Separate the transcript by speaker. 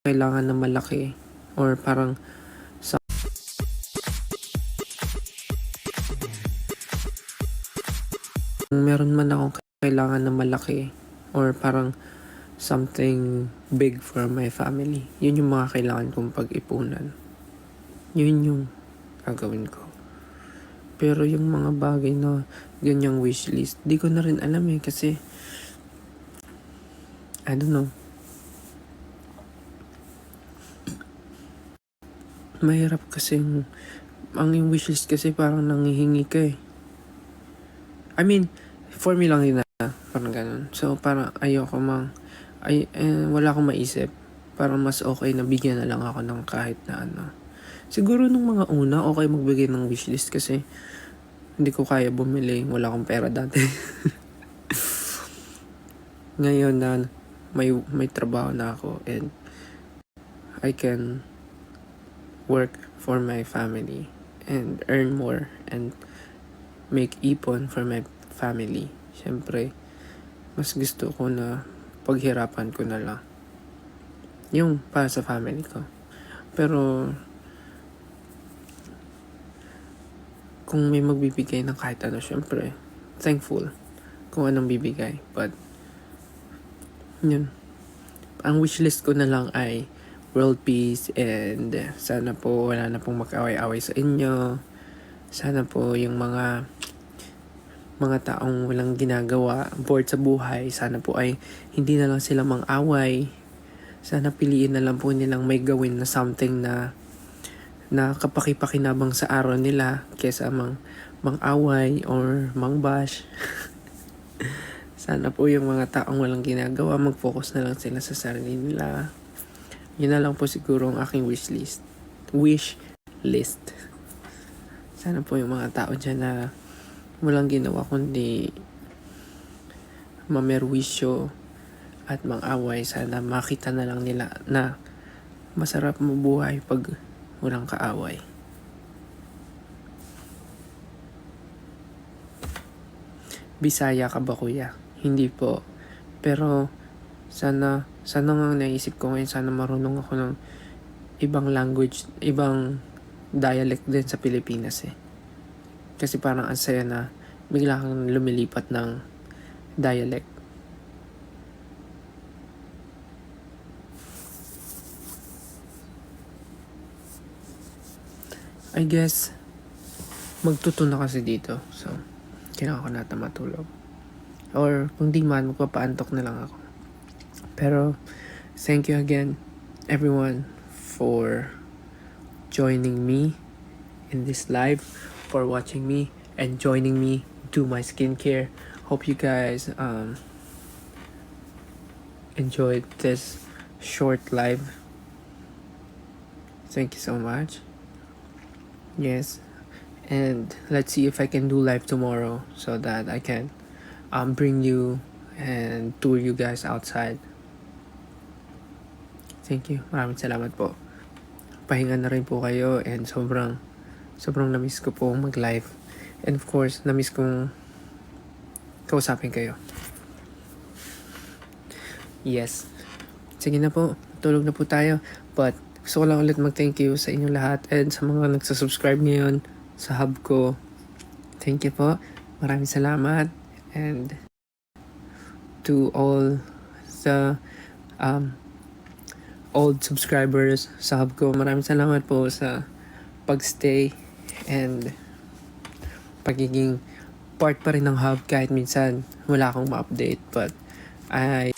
Speaker 1: kailangan na malaki or parang meron man akong kailangan na malaki or parang something big for my family. Yun yung mga kailangan kong pag-ipunan. Yun yung gagawin ko. Pero yung mga bagay na ganyang wishlist, di ko na rin alam kasi I don't know. Mahirap kasi ang yung wishlist kasi parang nangihingi ka I mean, for me lang yun na parang ganun. So parang ayoko wala akong maisip. Parang mas okay na bigyan na lang ako ng kahit na ano. Siguro nung mga una, okay magbigay ng wishlist kasi hindi ko kaya bumili. Wala akong pera dati. Ngayon na may trabaho na ako and I can work for my family and earn more and make ipon for my family. Siyempre, mas gusto ko na paghirapan ko na lang yung para sa family ko. Pero kung may magbibigay ng kahit ano, syempre thankful kung anong bibigay. But yun, ang wishlist ko na lang ay world peace and sana po wala na pong mag-away-away sa inyo. Sana po yung mga taong walang ginagawa, bored sa buhay, sana po ay hindi na lang sila mang-away. Sana piliin na lang po nilang may gawin na something na kapaki-pakinabang sa araw nila kesa mang-away or mang-bash. Sana po yung mga taong walang ginagawa, mag-focus na lang sila sa sarili nila. Yun na lang po siguro ang aking wish list. Sana po yung mga tao dyan na walang ginawa kundi mamerwisyo at mang-away, sana makita na lang nila na masarap mabuhay pag walang kaaway. Bisaya ka ba, kuya? Hindi po. Pero sana nga naisip ko ngayon, sana marunong ako ng ibang language, ibang dialect din sa Pilipinas Kasi parang ang saya na bigla kang lumilipat ng dialect. I guess magtuto na kasi dito. So, kailangan ko nata matulog. Or kung di man, magpapaantok na lang ako. Pero, thank you again, everyone, for joining me in this live, for watching me and joining me do my skincare. Hope you guys enjoyed this short live. Thank you so much. Yes, and let's see if I can do live tomorrow so that I can bring you and tour you guys outside. Thank you. Maraming salamat po. Pahinga na rin po kayo and sobrang na-miss ko po mag-live. And of course, na-miss kong kausapin kayo. Yes. Sige na po. Tulog na po tayo. But gusto ko lang ulit mag-thank you sa inyong lahat and sa mga nagsasubscribe ngayon sa hub ko. Thank you po. Maraming salamat. And to all the old subscribers sa hub ko, maraming salamat po sa pagstay and pagiging part pa rin ng hub kahit minsan wala akong ma-update. But I